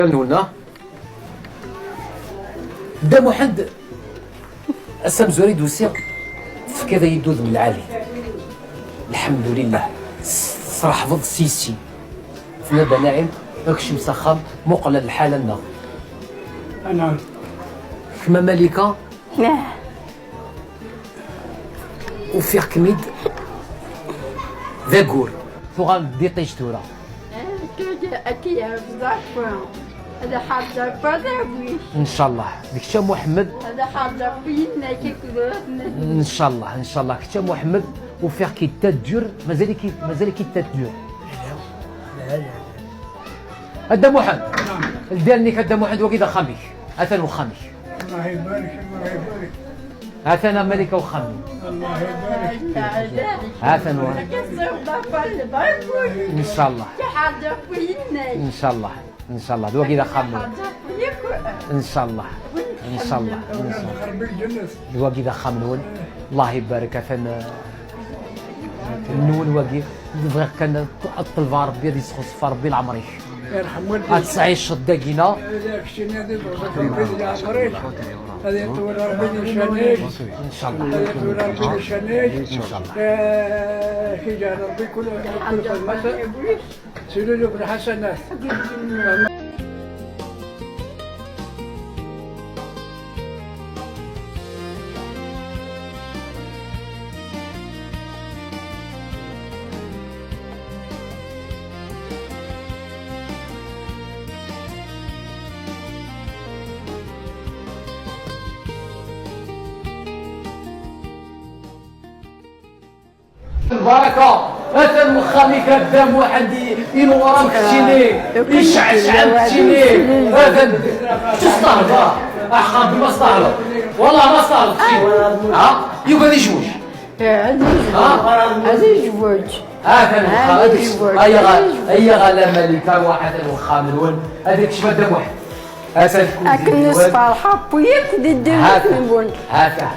نقولنا دا محمد أسام زوري دوسي في كذا يدود من العالي الحمد لله صراحة ضد السيسي فينا بناعم اكشي مسخم مقلل الحالة لنا نعم كما ملكة نعم وفيها كميد ذاكور ثغال ديطيش تورا أكيد بزاف هذا حاضر فضابيش ان شاء الله ديك شا محمد هذا حاضر فينا كيكذبنا ان شاء الله ان شاء الله كتا محمد وفيها كي تدور مازال كي تدور هدا محمد ديالني كدا محمد وكذا خاميك اثنا وخاميك الله يبارك الله يبارك اثنا ملكه وخامي الله يبارك اثنا ان شاء الله حاضر فينا ان شاء الله ان شاء الله دوا كذا خامي ان شاء الله ان شاء الله ان شاء الله خرب الجنة دوا كذا خامنون الله يبارك اثنا النون واقي بغيت كان الطلبه ربي غادي يسخص ربي العمري يرحم والديك غتعيش الدقينه هذاك الشيء هذا ربي يعمرك هذا يطول ربي يشانيك ان شاء الله هذا يطول ربي يشانيك ان شاء الله كي جعل ربي كل خدمته سلوله بالحسنات البركه مثلا مخامي كدام واحد ينور مكتيني يشعشع مكتيني هذا تستهبط احقا ما استهبط والله ما استهبط ها يبغى يجوج هذا يجوج هذا هي غالا ملكه واحد المخاملون هذاك شبه دام واحد لكن نصف الحب ويكدي الدنيا هذا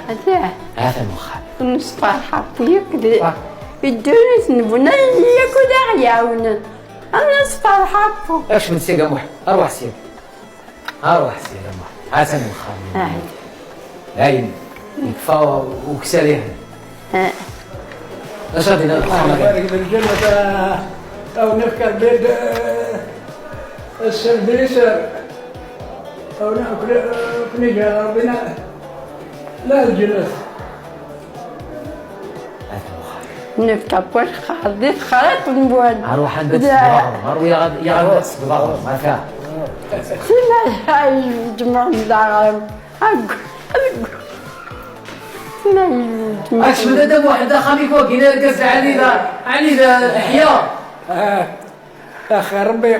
هذا المخامل نصف الحب ويكدي الدنيا نبنا ياكل عياونا انا نصف الحب اش من سيقا محمد اروح سير اروح سير حسن المخامل هاين يكفى وكسريه اش غادي الله يبارك بالجنة أو نفكر بيد السرديسر أو نأكل نجا ربنا لا الجنة نفتح واش خالدي خالد نبوان اروح عند اروح يا غادي تصبر ما كان سنا هاي جمع دارهم اش من هذا واحد خامي فوق هنا الكاس علي ذا احياء أخي ربي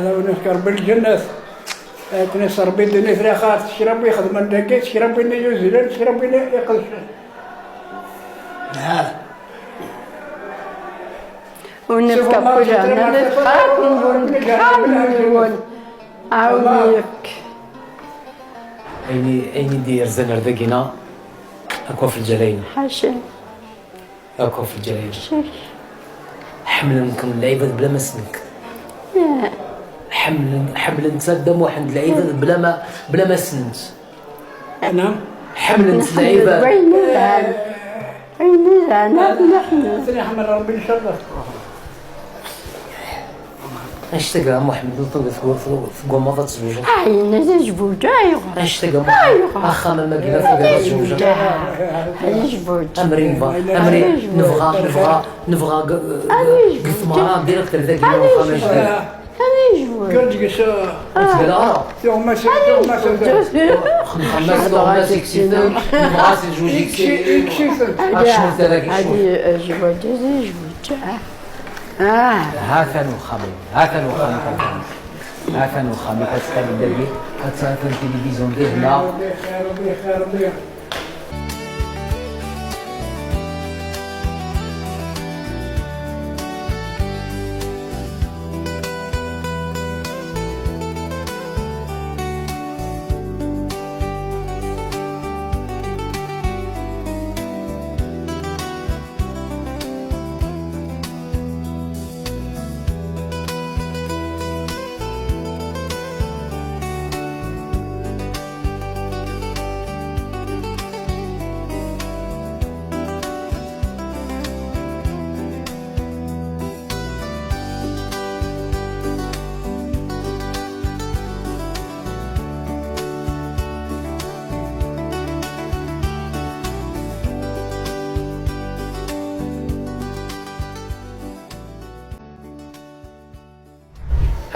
لو نفكر بالجنة كنس ربي دني فراخات شربي يخدم الدقيق شربي نيوزيلاند شربي يقلش ونفتح وجهنا نتخاف نبون عاونيك ايني دير زنر دقينا اكوا في الجلاين حاشا اكوا في الجلاين حمل منكم اللعيبه بلا ما سنك حمل انت دم واحد اللعيبه بلا ما سنت نعم حمل انت اللعيبه بين انا نحن نحمد ربي إن شاء الله اش تلقى محمد تقول ما تزوج عين زوج ايوه اش تلقى محمد اخا ما كنا تزوج زوج امرين نبغى قثمارات ديريكتور ذاك الخميس قلت لك شو قال اه ثم خمس سكسيتو نبغى زوج كشفت شنو هذاك هذه زوج زوج هاثن وخامي كتستعمل الدربي كتسافر التلفزيون ديالنا خير ربي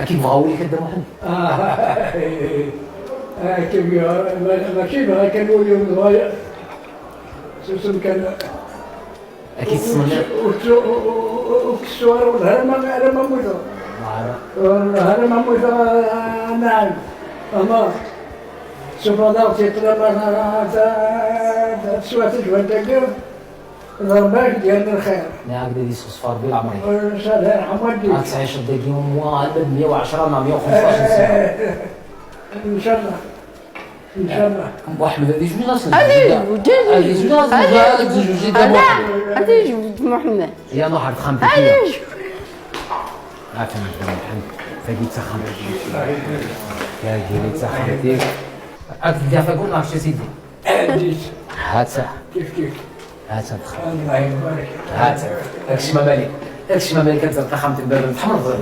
كيف بغاو لك الدا محمد؟ كيف ماشي بغا كانوا اليوم صغير سوسن كان اكيد تسمعنا. وكسوار والهرم على ما مويته والهرم ما مويته نعم اما سوف ضغطي طلب سوات الجواد ضرباك ديال الخير. نعم بدي صفار بيل عمري. ان شاء الله يرحم والديك. 19 دقيقة ومعدل 110 مع 115 ساعة. ان شاء الله ان شاء الله. ابو احمد هذه جوج ناس. هذه وجدي. هذه جوج ناس. هذه جوج هذه جوج محمد. يا نهار خمسة. هذه عافاك محمد. فقيت سخنتي. يا جيلي سخنتي. أكيد فقول لك شو سيدي. هات كيف هات الله يبارك. هات اكش ما مالك اكش ما مالك انت خمت الباب حمر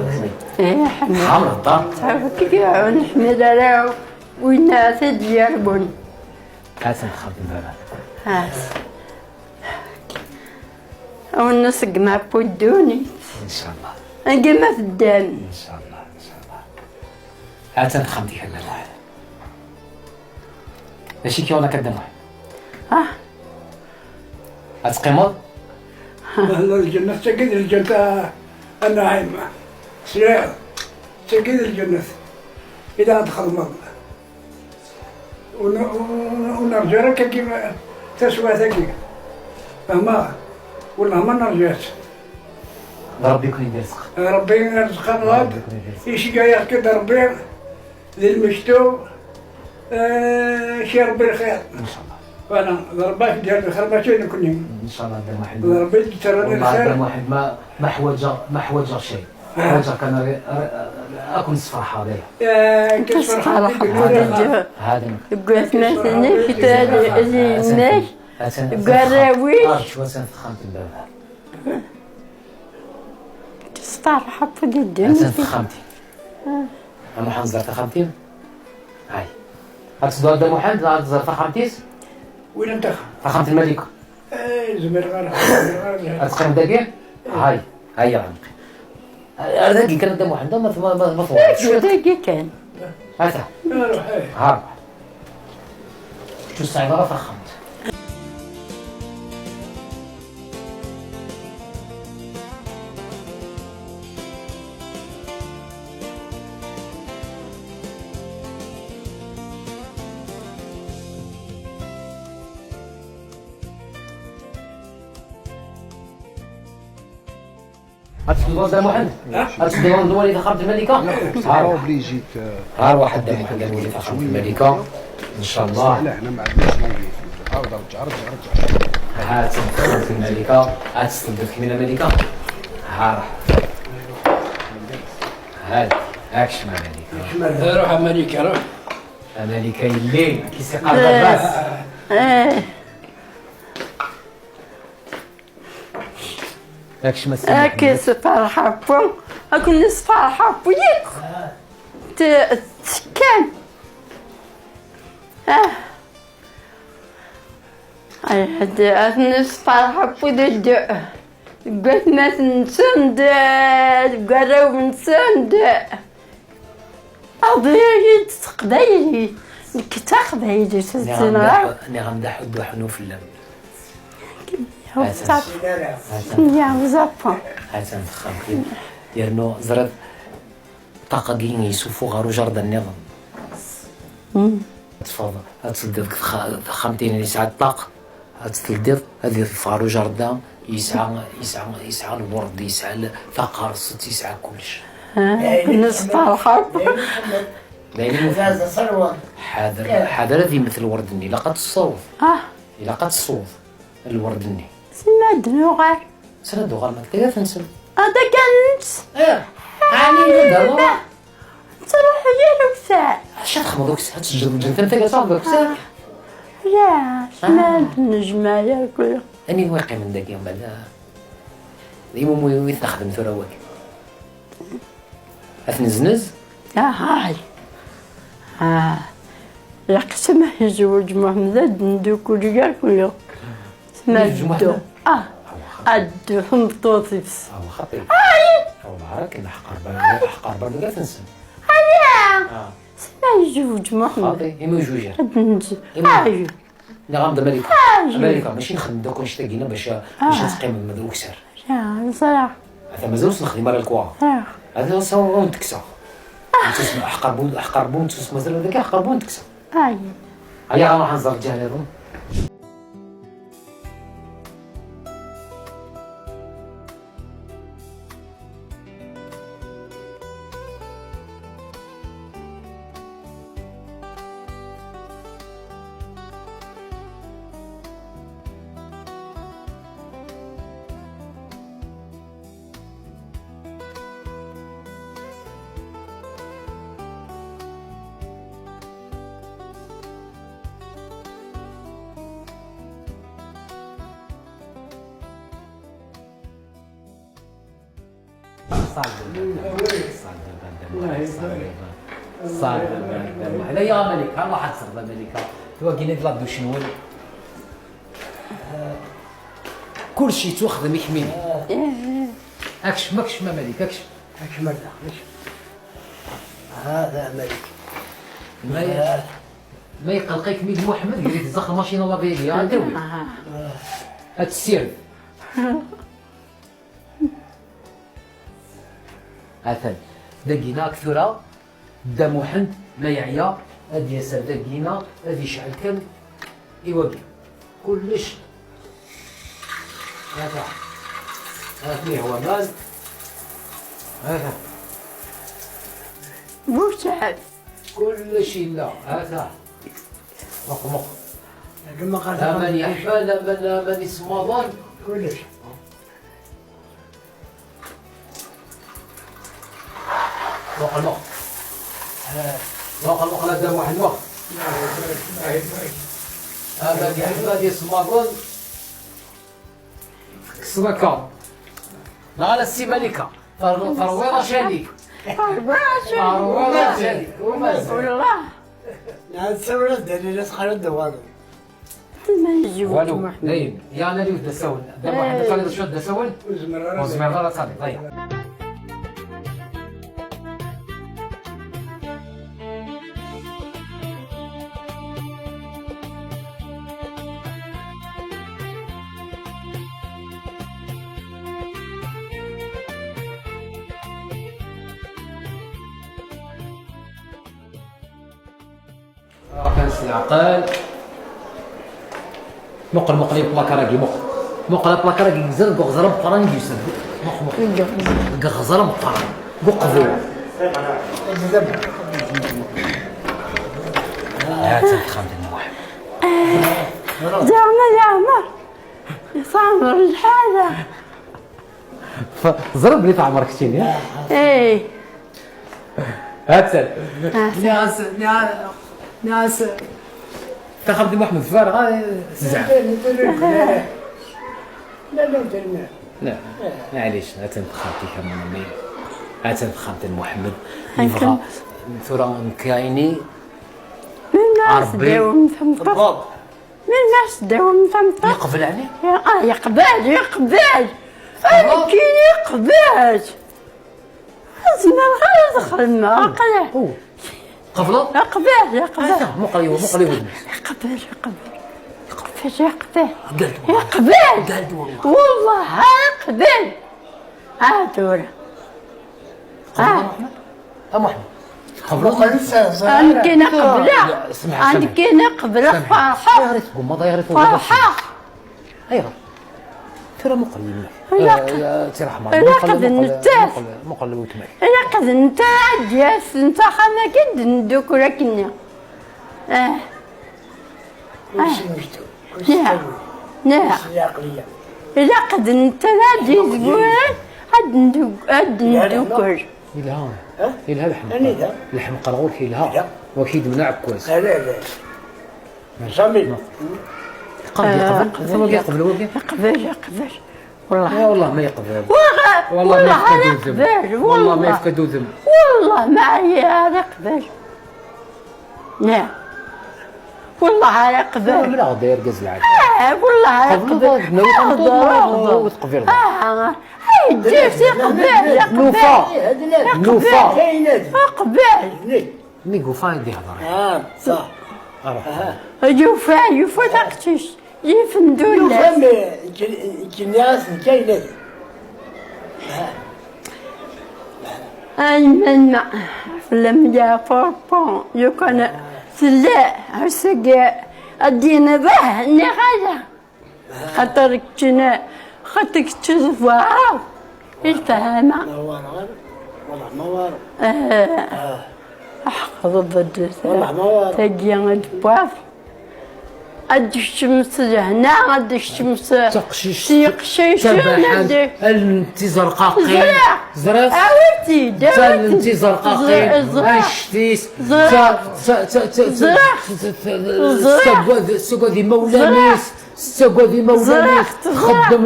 ايه حمد. حمر الدار. تعرف كيف نحمد على والناس ديالهم. هات خمت الباب. هات. أو نسق مع بودوني. ان شاء الله. نقمة في الدم. ان شاء الله ان شاء الله. هات خمتي هلا واحد. ماشي كي وانا كدم واحد. هات قيمة. الجنة سجد الجنة النعيم سير سجد الجنة إذا أدخل مرة ونرجع لك كيما تسوى ثقيل فما والله ما نرجعت. ربي يكون يدير رزق. ربي يرزق الغد يشقى يركض ربي ذي المشتو شي ربي الخير ان شاء الله. وانا ضربات ديال الخير ماشي نكوني ان شاء الله دام واحد. ضربت ترى والله دام الخير واحد ما حوج شيء. حوج كان اكون نصف فرحة ليه. كسر هذا قلت مثلا في تالي الناس قراويش شو سنفخمت الباب. تسترحب في هات الدنيا. فخمتي. انا حنزر فخمتي. هاي. هات صدور دم واحد هات زر فخمتيس. وين انت؟ فخمت الملك. زمير غير هات قيم دقيق. هاي يا عمي. هذا دقيق كان دم واحد ما فوق. شو دقيقة كان؟ هاتها. هارب. شو السعيدة فخمت. هتدور دم واحد؟ هتدور دول إذا خرجت الملكة؟ اوبليجيت هار واحد دم واحد دول إذا خرجت الملكة إن شاء الله. لا احنا ما عندناش نوقف. عاود رجع. هات خرجت الملكة هات تصدق من الملكة. هار هاكش مع ملكة. روح امريكا روح ملكة الليل كيسي قلب الراس. هاكش ما سمعت. أكيد فرحبهم. أكون نص فرحبهم يك. تسكن. هاد نص فرحبهم ضد. قلت ما تنسند قراو نسند. أضيعي تقديري. كتاخذي تسنغ. نغمدح ودوحنو في اللم. يا زابا حسن خمكين يرنو زرد طاقة جين يسوفو غارو جرد النظام. تفضل هتصدق خمتين يسعى الطاق هتصدق هذه فارو جردا يسعى الورد يسعى الفقر الصوت يسعى كلش. نصف الحب. لأن مفازة صلوة حاضر ذي مثل وردني لقد الصوف. لقد الصوف الوردني. سند نوغر. سند نوغر ما تقدر تنسى. هذا كنت. هاني ندرو. تروح يا لوكسا. اش تخمض لوكسا تسجل جنتك تصاوب لوكسا. لا سمعت النجمة ياكل. أني واقع من ذاك يوم بعد. يوم يتخدم ثروك. أثنزنز. هاي. يقسمه يزوج محمد ندوك ورجال كله. مدو. أدو هم توصيف. هو خطير. والله راه كاين حق برد كاع تنسى. هيا سمع جوج محمد. خاطي إما جوج. نجي. اللي غنبدا ملكة ماشي نخدم دوك ونشتاقينا باش نسقي من مدروك سير. يا صراحة. هذا مازالش نخدم على الكوا. هذا سوا ونتكسى. تسمع حقر بون تسمع مازال هذاك حقر بون تكسى. هيا غنروح نزور الجهلهم. صاد لا يا ملكة الله حتصر ملكة تواقينا في لابدو شنول كل شيء تخدم يحميني اكش ماكش ما ملك اكش هذا ملك ما يقلقيك ميد محمد قال لك تزخ الماشينه الله بيدي يا دروي هاد السير هذا دقينا كثرة دا محمد ما يعيا هاد ياسر دقينا هاد يشعل كم يوقف كلش هذا فيه هو مال هذا مشعل كل شيء لا هذا مق كما قال لا من يحفى لا من يسمى ظن كلش مق لا دام واحد مق هذا يحفى يسمى ظن كسبكا لا على السي ملكة فرويرة شاديك فرويرة شاديك والله نتصور الدليل يسخر الدوار ما يجيبوش والو محمد. نايم يا انا اللي دسول دابا واحد الخليط شو دسول وزمر وزمر صافي ضيع كنس العقل مقل بلاكاراكي مقل بلاكاراكي غزر غزر مقران يجسد غزر مقران قفو يا تخمد النوح زعما يصامر الحاجة ضرب لي طعم ركتين ايه هات ناس تاخذ محمد فارغ تزعم لا معليش هات خالتي كمان امي هات خالتي محمد يبغى ثورة كايني من الناس عربي. داوم فهمت من الناس داوم فهمت يقبل عليه يقبل فين يقبل زعما غير دخل معقله قبله يقبل مقلي ودني يقبل والله يقبل دورة محمد قبله أنا كي نقبله أنا كي نقبله فرحة يغرس قوم ما يغرس فرحة ايوا ترى مقلي لا ترحم قد نتاس مقلي وتماي إلا قد انت جالس انت خانا كد ندوك ولكن نعم إلا قد انت نادي تقول هاد ندوكر إلها لحم قرغور كيلها وكيد منع كويس لا صمي يقبل والله يا والله ما يقبل والله ما يفقد ذنب والله ما يفقد ذنب والله معايا يقبل نعم والله على قبل لا غدير قز العاد والله على قبل قبل ناوي وتقبل جيت قبال نوفا نوفا قبال مي قوفا يدي هضر صح يوفا تقتش يفندون يفهم الناس كاينه المن لم يفرقون يكون سلاء هسقى الدين به نغاية خاطرك جنا خاطرك تزفاو الفهمة والله ما وارد أحقظ ضد والله ما وارد تجي البواف قد الشمس هنا قد الشمس تقشيشون انت زرقاقين زرق عاودتي انت زرقاقين شتيس سوق دي مولانيس سوق دي مولانيس خدم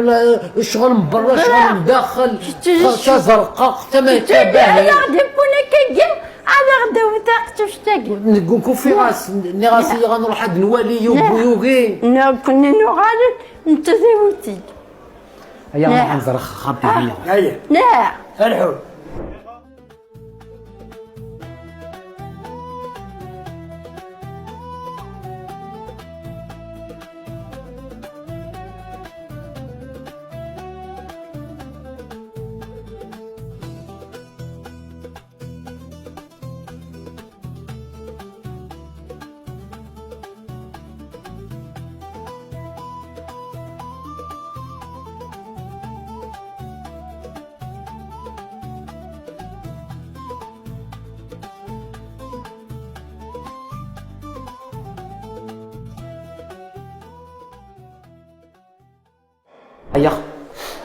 شغل من برا شغل من داخل زرقاق تما تباهي غادي يكون كيجم على غدا وتاقتش تاقي نقول في راس نغاسي غنروح عند نوالي وبيوغي كنا نغالب انت زوجتي هيا نروح نزرق خابي هيا هيا لا الحول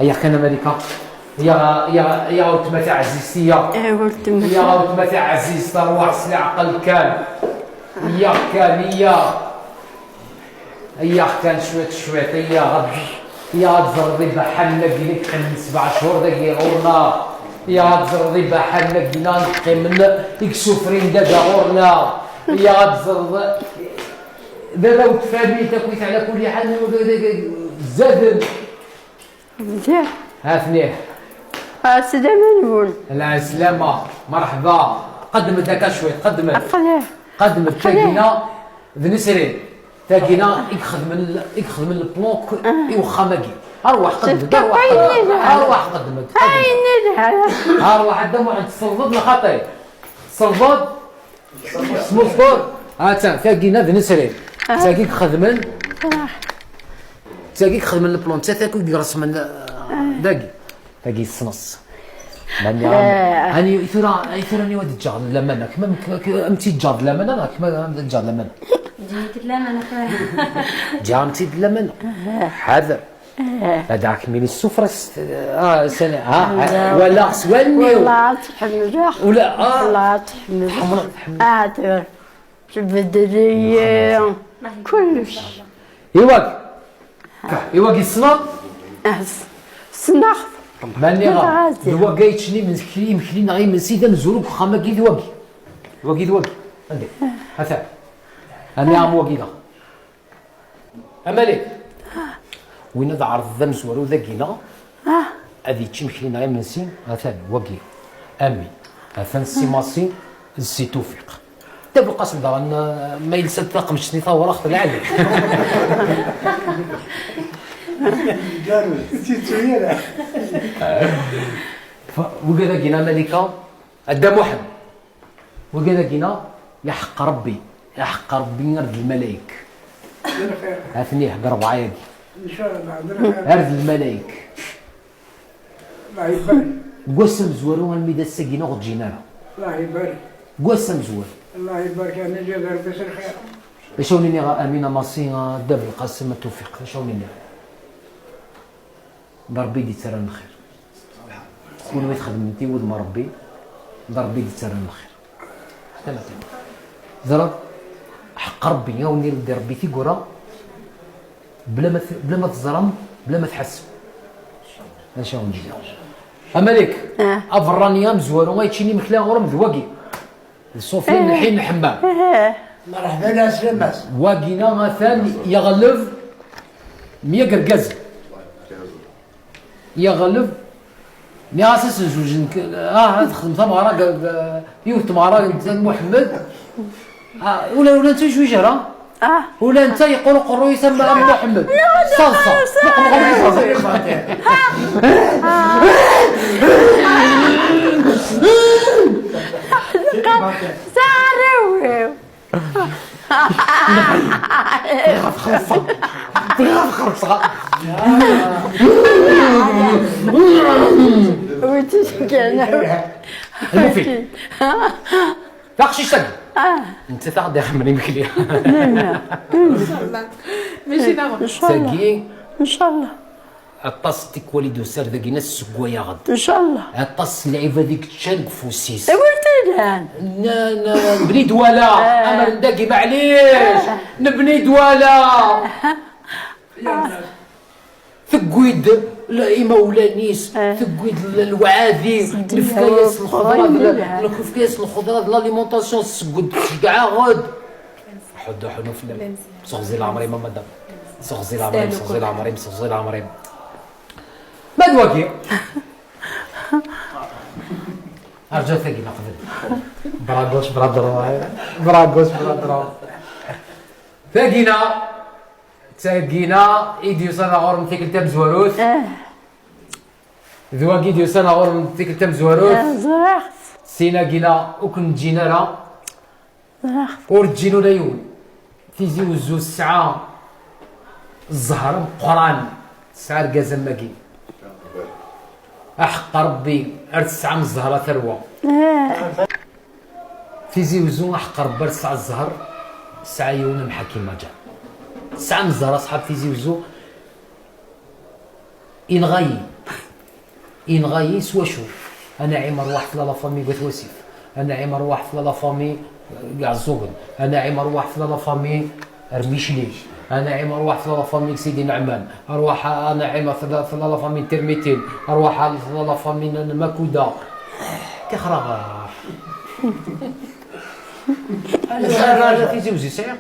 هيا كان امريكا يا وتمتع عزيزتي قلت يا وتمتع عزيزتي روح سلع عقل كان هيا كان شويت هيا تزربي بحال لك من 7 شهور داكي غورنا يا تزربي بحال لك نقي من يكسوفرين دابا غورنا يا تزرب دابا وتفادي تاكويت على كل حال زاد مزيان هاثنيه السلامة نقول السلامة مرحبا قدم داك شوي قدم تاكينا ذنسرين تاكينا يخدم البلوك يوخا ماكي اروح قدم اروح قدم اروح عندهم واحد الصلبط الخطير صلبط سموسفور تاكينا ذنسرين تاكيك خدمن تاكيك خدم البلون تاكو يرسم داكي الصنص هاني يثرني ودي الجار لمنك امتي الجار لمنك ما الجار لمنك جيت لمنك جامتي لمنك حاضر هذاك من السفرة سنة ولا سوالني والله تحمل ولا والله تحمل البدرية كلش إيواك الصناق صناخ ماني غا دوا قايتشني من مخلي نغي من سيدا نزولك خاما كي دواكي عندي هذا انا عم واكي دا امالك وين هذا عرض ذا مزورو ذاكينا هذه تمشي نغي من سين هذا واكي امي هذا السيماسي السي توفيق دابا القاسم دا ما يلسد طاقم شني ثوره اخت العالي وكذا كينا ملكة أدى محمد وكذا كينا يحق ربي نرد الملايك هاثني حق 4 ياكي ان شاء الله أرد الملايك الله يبارك قسم زورو الميدا الساكينة غد جينا الله يبارك قسم زور الله يبارك انا جزر بس الخير شاونيني أمينة ماسي داب القاسم التوفيق شاونيني ربي يدي ترى الخير كون ما تخدم انت ولد ما ربي ربي يدي ترى الخير حتى زرب حق ربي يا وني ولدي ربي تيقرا بلا ما تزرم بلا ما تحسب اش ندير امالك افرانيا مزوارو ما يتشيني مكلا غرم ذواقي الصوفيا من الحين الحمام مرحبا ناس لماس واقينا مثلا يغلب 100 قرقاز يغلب مي اساس زوج تخدم تماره يوم تماره محمد ولا انت جوج راه ولا انت يقولوا قرو يسمى ابو محمد صلصه ساريو المفيد فاقشي شتق انت تاخذ خمري مكلي ماشي نعم ساقي ان شاء الله الطاس تيك والد وسار ذاك ناس السكوايا غد ان شاء الله الطاس اللعيبه ديك تشانك فوسيس قلت لها نبني دوالا امر نداكي معليش نبني دوالا ثقويد الائمه ولا نيس ثقويد الوعاذي الفكايس الخضره الفكايس الخضره لاليمونطاسيون سكود كاع غد حدو حنو في صغزي العمري ما مدام صغزي العمري صغزي العمري صغزي العمري ما دواكي ارجع ثقيل قبل براغوش براغوش ثقينا ايديو سنه غور من تيك تام زواروث ذواكي ديو سنه غور من تيك تام زواروث زرعت سينا كينا وكن جينا راه زرعت ورجينو لا يوم تيزي وزو الساعه الزهر قران ساعه ركازا ماكي احق ربي ارد الساعه من الزهره ثروه تيزي وزو احق ربي ارد الساعه الزهر الساعه يوم محاكم ما جا الساعه من الزهره صحاب تيزي وزو إنغاي سوا شوف انا عمر واحد لا فامي قوت وسيف انا عمر واحد لا فامي كاع الزوبن انا عمر واحد لا فامي رميشليش انا عمر واحد لا فامي سيدي نعمان اروح انا عمر لا فامي ترميتين اروح لا فامي ماكودا كخرا انا في زوجي سير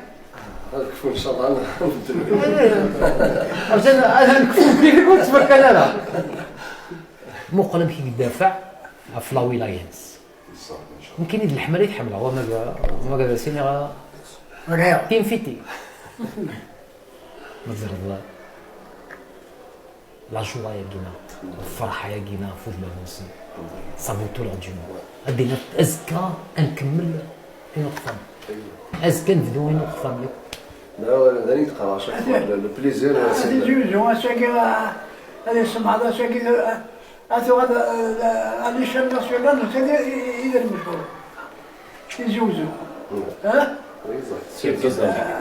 نكفو ان شاء الله انا نكفو كيف قلت برك انا مقلم كي يدافع في لا ولايانس يمكن يد الحمل يتحملها هو ما قال سيني تيم فيتي مزر الله لا جوا يا كينا الفرحه يا كينا فوت الموسم صابوا طول الجمهور ادينا ازكى نكمل نقطه ازكى نبداو نقطه لا داني تقرا شوف البليزير هذه جوج وساكي هذه السمعة هذا ساكي هذا اللي شال ناسيونال هذا يدير مشهور يزوزو ها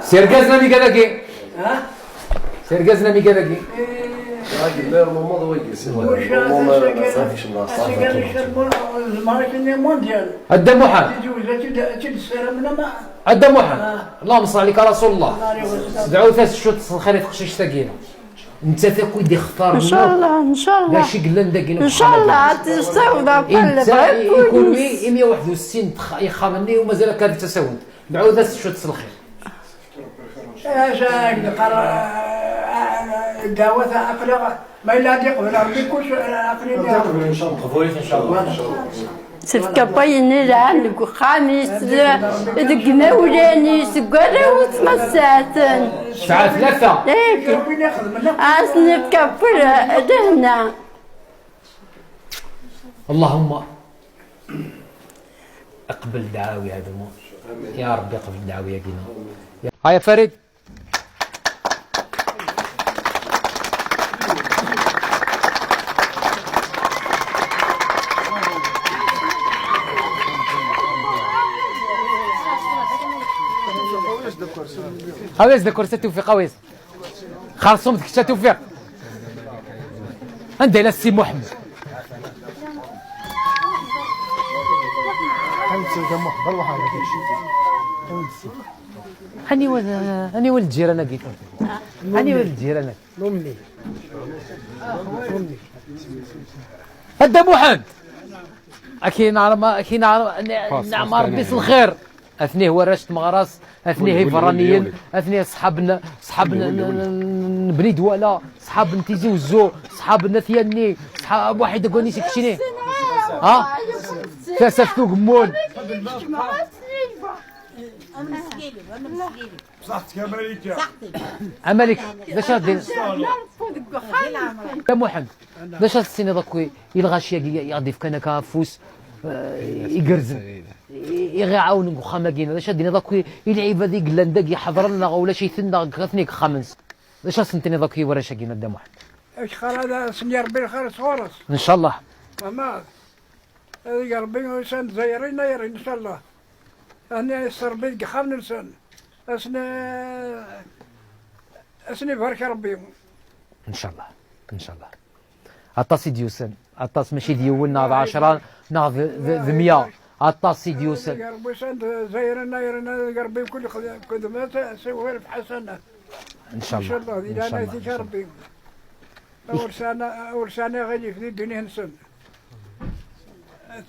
سير كازنا مي كذاكي ها سير كازنا مي كذاكي راجل لا الموضوع هو يجلس هو ما صافيش مع مونديال الدم واحد الدم واحد اللهم صل عليك رسول الله دعوا ثلاث شوط الخير تخشيش ثقيله انت ثاك ودي اختار ان شاء الله ان شاء الله شي قلنا نداكينا ان شاء الله تستوضب انت يكون 161 يخامني ومازال كان التساوند دعوا ثلاث شوط الخير دعوة أقلق ما إلا يقبل ربي كلش أقلق ان شاء الله قبوليت ان شاء الله سلك بايني لعنك وخامس دقنا ولاني سكرة وتمساتن ساعة ثلاثة ايه ربي ياخذ منك أصنف كفر دهنا اللهم اقبل دعاوي هذا يا رب اقبل دعاوي يا كينا هيا فريد هاويس دا كرسي توفيق هاويس خلصهم ديك توفيق عندي لا السي محمد هاني ولد الجيران قلت هاني ولد الجيران امي هدا محمد اكي نعرف نعم ربي الخير اثنيه ورشت مغراس، اثنيه ولي- ولي- هيفرانيين، ولي. اثنيه صحاب ولي- بني دواله، صحاب نتيزي وزو، صحاب نثياني، صحاب واحد كوني سكشيني ها فسفتو قمون صحتك يا مليكه. امالك باش دير يا محمد باش السيني ضكوي يلغاشي يغدي في كان كافوس يقرزن يغي عاون خما كاين باش دينا ضكوي يلعب هذيك لندق يحضر لنا ولا شي ثنا غثنيك خمس باش سنتني ضكوي ورا شاكينا دا محمد ايش خال هذا سني ربي الخير صورس. ان شاء الله ما هذا ربي وسان زيرين ان شاء الله. انا ربي خام نسان. اسني بارك ربي. ان شاء الله ان شاء الله عطاسي ديوسن عطاس ماشي ديول ناض 10 ناض 100 عطاسي ديوسن يا ربي سان زيرين يا ربي كل خدمات سوى في حسنه. ان شاء ان شاء الله الله الى ان شاء نايتك الله يا ربي. ورسانا غادي في الدنيا نسن.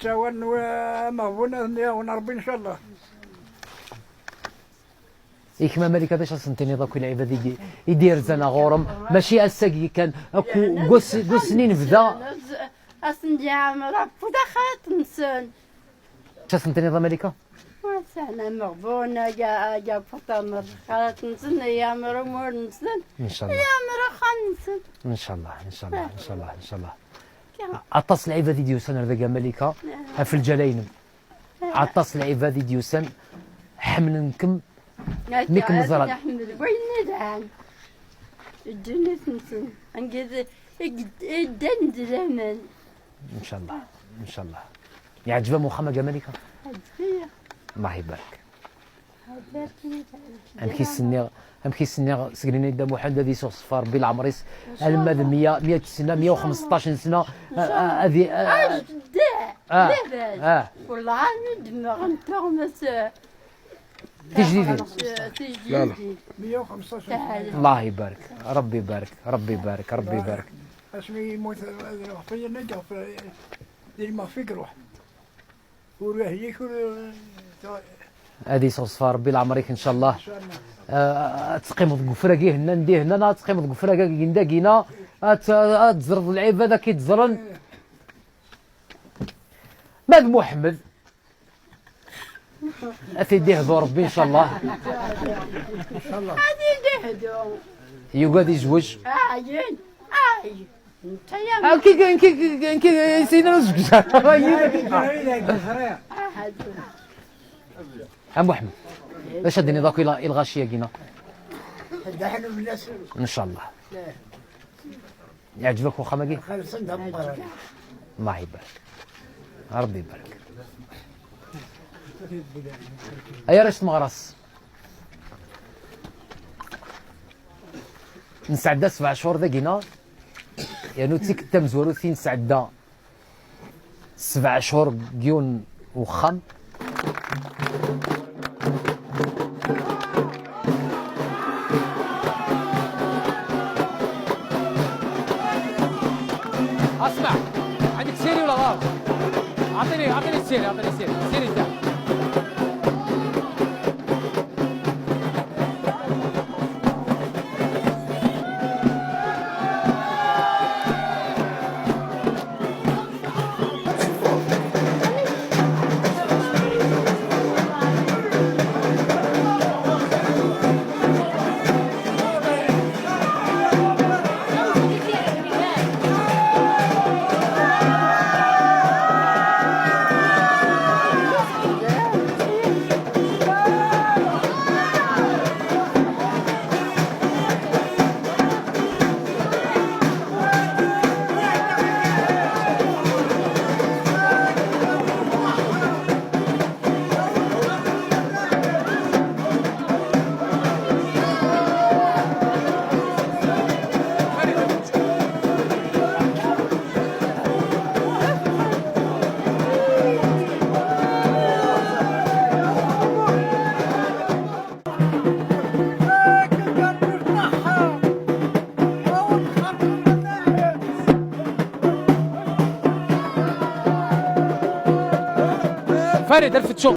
تاون ومهبونا ونربي ان شاء الله. كما مالك باش سنتيني ضاك اللعيبه ذيك يدير زنا غورم ماشي اساكي كان اكو قوس سنين فدا أسندي عمرك فدا خات نسن باش سنتيني ضا مالكه وسانا مغبونة جا فطمر خات نسن يا مرمور نسن ان شاء الله يا مرا خمسن ان شاء الله ان شاء الله ان شاء الله ان شاء الله عطاس لعيبه فيديو سن رذا مالكه في الجلاين عطاس لعيبه فيديو سن حملنكم ميك مزرعة. أحمد وين ندعم الدنيا نسن انقذ الدن زمان ان شاء الله ان شاء الله يعجبها مخمه مالكه هدفية الله يبارك هدفية امكي سني سكريني دا محمد هذه صفار بالعمريس الماذ 100 سنه 115 سنه هذه لاباس والله ندمغ نتغمس تجديدي لا لا 115 الله يبارك ربي يبارك ربي يبارك ربي يبارك اسمي يموت خطيه نجا دير ما فيك روح وراه هيك هذه صفار ربي العمريك ان شاء الله تقيم القفراكي هنا نديه هنا تقيم القفراكي كينا تزرد العيب هذا كيتزرن ماد محمد أفيديه ذو ربي إن شاء الله هذه دهدو يقعد يزوج عاين عاين انت يا كي سيدنا نزوج أم محمد باش هديني ذاك الغاشية كينا إن شاء الله يعجبك واخا ماكي الله يبارك ربي يبارك أيا رشت مغرس نسعدا 7 شهور ذاكينا يعني تيك تمزورو ثين سعدا 7 شهور كيون وخم اسمع عندك سيري ولا غلط؟ اعطيني السيري السيري تاعك فريد الف شغل